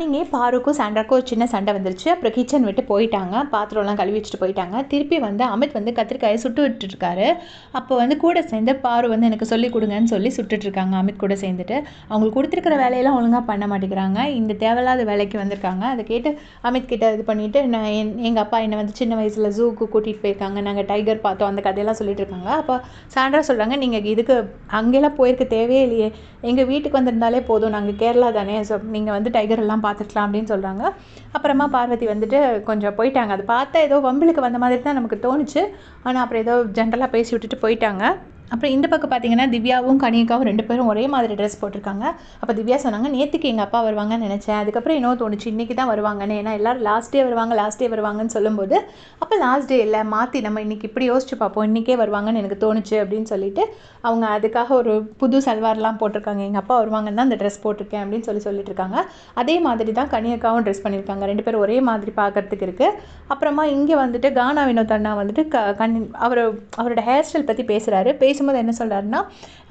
நீங்கள் பாருக்கும் சாண்ட்ராக்கும் ஒரு சின்ன சண்டை வந்துருச்சு. அப்புறம் கிச்சன் விட்டு போயிட்டாங்க. பாத்திரம்லாம் கழுவி வச்சுட்டு போயிட்டாங்க. திருப்பி வந்து அமித் வந்து கத்திரிக்காயை சுட்டு விட்டுருக்காரு. அப்போ வந்து கூட சேர்ந்து பாரு வந்து எனக்கு சொல்லிக் கொடுங்கன்னு சொல்லி சுட்டுட்ருக்காங்க அமித் கூட சேர்ந்துட்டு. அவங்களுக்கு கொடுத்துருக்கிற வேலையெல்லாம் ஒழுங்காக பண்ண மாட்டேங்கிறாங்க. இந்த தேவையில்லாத வேலைக்கு வந்திருக்காங்க. அதை கேட்டு அமித் கிட்ட இது பண்ணிவிட்டு நான் எங்கள் அப்பா என்னை வந்து சின்ன வயசில் ஜூக்கு கூட்டிகிட்டு போயிருக்காங்க, நாங்கள் டைகர் பார்த்தோம், அந்த கதையெல்லாம் சொல்லிட்டு இருக்காங்க. அப்போ சாண்ட்ரா சொல்கிறாங்க, நீங்கள் இதுக்கு அங்கெல்லாம் போயிருக்க தேவையே இல்லையே, எங்கள் வீட்டுக்கு வந்திருந்தாலே போதும், நாங்கள் கேரளா தானே, ஸோ நீங்கள் வந்து டைகர் எல்லாம் பார்த்துக்கலாம் அப்படின்னு சொல்கிறாங்க. அப்புறமா பார்வதி வந்துட்டு கொஞ்சம் போயிட்டாங்க. அது பார்த்தா ஏதோ வம்பிலுக்கு வந்த மாதிரி தான் நமக்கு தோணுச்சு. ஆனால் அப்புறம் ஏதோ ஜென்ரலாக பேசி விட்டுட்டு போயிட்டாங்க. அப்புறம் இந்த பக்கம் பார்த்தீங்கன்னா திவ்யாவும் கனிகாவும் 2 பேரும் ஒரே மாதிரி ட்ரெஸ் போட்டிருக்காங்க. அப்போ திவ்யா சொன்னாங்க, நேற்றுக்கு எங்கள் அப்பா வருவாங்கன்னு நினச்சேன், அதுக்கப்புறம் இன்னும் தோணுச்சு இன்றைக்கி தான் வருவாங்கன்னு. ஏன்னா எல்லோரும் லாஸ்ட் டே வருவாங்கன்னு சொல்லும்போது அப்போ லாஸ்ட் டே இல்லை, மாற்றி நம்ம இன்றைக்கி இப்படி யோசிச்சு பார்ப்போம், இன்றைக்கே வருவாங்கன்னு எனக்கு தோணுச்சு அப்படின்னு சொல்லிட்டு அவங்க அதுக்காக ஒரு புது சல்வார்லாம் போட்டிருக்காங்க. எங்கள் அப்பா வருவாங்கன்னு தான் அந்த ட்ரெஸ் போட்டிருக்கேன் அப்படின்னு சொல்லிட்டு இருக்காங்க. அதே மாதிரி தான் கனிகாவும் ட்ரெஸ் பண்ணியிருக்காங்க. 2 பேரும் ஒரே மாதிரி பார்க்குறதுக்கு இருக்குது. அப்புறமா இங்கே வந்துட்டு கானா வினோத் அண்ணா வந்துட்டு அவரோட ஹேர் ஸ்டைல் பற்றி பேசுகிறாரு. பேசும்போது என்ன சொல்கிறாருன்னா,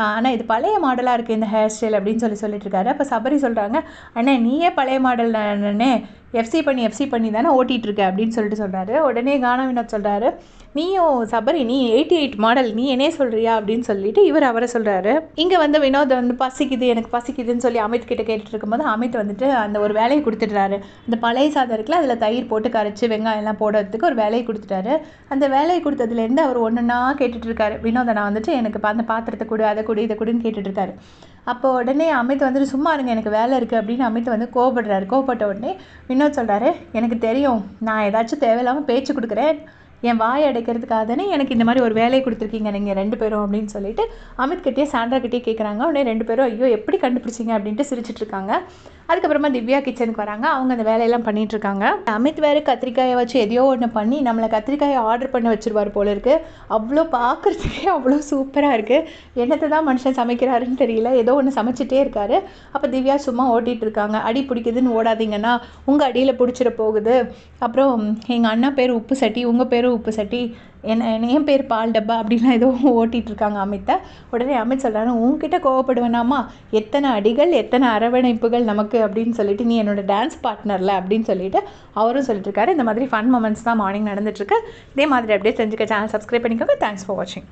ஆனால் இது பழைய மாடலாக இருக்குது இந்த ஹேர் ஸ்டைல் அப்படின்னு சொல்லிட்டு இருக்காரு. அப்போ சபரி சொல்கிறாங்க, அண்ணே நீயே பழைய மாடல் தானே, எஃப்சி பண்ணி தானே ஓட்டிகிட்ருக்க அப்படின்னு சொல்கிறாரு. உடனே கானா வினோத் சொல்கிறாரு, நீயும் சபரி நீ 88 மாடல், நீ என்னே சொல்கிறியா அப்படின்னு சொல்லிட்டு இவர் அவரை சொல்கிறாரு. இங்கே வந்து வினோத் வந்து எனக்கு பசிக்குதுன்னு சொல்லி அமித் கிட்ட கேட்டுட்டு இருக்கும்போது அமித் வந்துட்டு அந்த ஒரு வேலையை கொடுத்துட்றாரு. இந்த பழைய சாதம் இருக்குல்ல, அதில் தயிர் போட்டு கரைச்சி வெங்காயம்லாம் போடுறதுக்கு ஒரு வேலையை கொடுத்துட்டாரு. அந்த வேலையை கொடுத்ததுலேருந்து அவர் ஒன்றுன்னா கேட்டுட்ருக்காரு. வினோதனா வந்துட்டு எனக்கு அந்த பாத்திரத்தை கொடு, அதை கொடு, இதை கொடுன்னு கேட்டுட்ருக்காரு. அப்போ உடனே அமித் வந்துட்டு சும்மா இருங்க எனக்கு வேலை இருக்குது அப்படின்னு அமித் வந்து கோவப்பட்ட உடனே வினோத் சொல்கிறாரு, எனக்கு தெரியும் நான் ஏதாச்சும் தேவையில்லாமல் பேச்சு கொடுக்குறேன், என் வாயை அடைக்கிறதுக்காக தானே எனக்கு இந்த மாதிரி ஒரு வேலையை கொடுத்துருக்கீங்க நீங்கள் 2 பேரும் அப்படின்னு சொல்லிட்டு அமித் கிட்டே சாண்ட்ரா கிட்டே கேட்குறாங்க. உடனே 2 பேரும் ஐயோ எப்படி கண்டுபிடிச்சிங்க அப்படின்ட்டு சிரிச்சிட்ருக்காங்க. அதுக்கப்புறமா திவ்யா கிச்சனுக்கு வராங்க. அவங்க அந்த வேலையெல்லாம் பண்ணிகிட்ருக்காங்க. அமித் வேறு கத்திரிக்காயை வச்சு எதையோ ஒன்று பண்ணி நம்மளை கத்திரிக்காயை ஆர்டர் பண்ண வச்சுருவார் போல இருக்குது. அவ்வளோ பார்க்குறதுக்கே அவ்வளோ சூப்பராக இருக்குது. என்னத்தை தான் மனுஷன் சமைக்கிறாருன்னு தெரியல, ஏதோ ஒன்று சமைச்சிட்டே இருக்காரு. அப்போ திவ்யா சும்மா ஓட்டிகிட்டு இருக்காங்க. அடி பிடிக்குதுன்னு ஓடாதீங்கன்னா உங்கள் அடியில் பிடிச்சிட போகுது. அப்புறம் எங்கள் அண்ணா பேர் உப்பு சட்டி, உங்கள் பேர் உப்பு சட்டி, என் பேர் பால் டப்பா அப்படின்லாம் ஏதோ ஓட்டிகிட்ருக்காங்க அமித்தை. உடனே அமித் சொல்கிறாரு, உங்ககிட்ட கோவப்படுவேனாமா, எத்தனை அடிகள் எத்தனை அரவணைப்புகள் நமக்கு அப்படின்னு சொல்லிட்டு, நீ என்னோட டான்ஸ் பார்ட்னரில் அப்படின்னு சொல்லிட்டு அவரும் சொல்லிட்டுருக்காரு. இந்த மாதிரி ஃபன் மொமெண்ட்ஸ் தான் மார்னிங் நடந்துட்டுருக்கு. இதே மாதிரி அப்படியே தெரிஞ்சுக்க சேனல் சப்ஸ்கிரைப் பண்ணிக்கோங்க. தேங்க்ஸ் ஃபார் வாட்சிங்.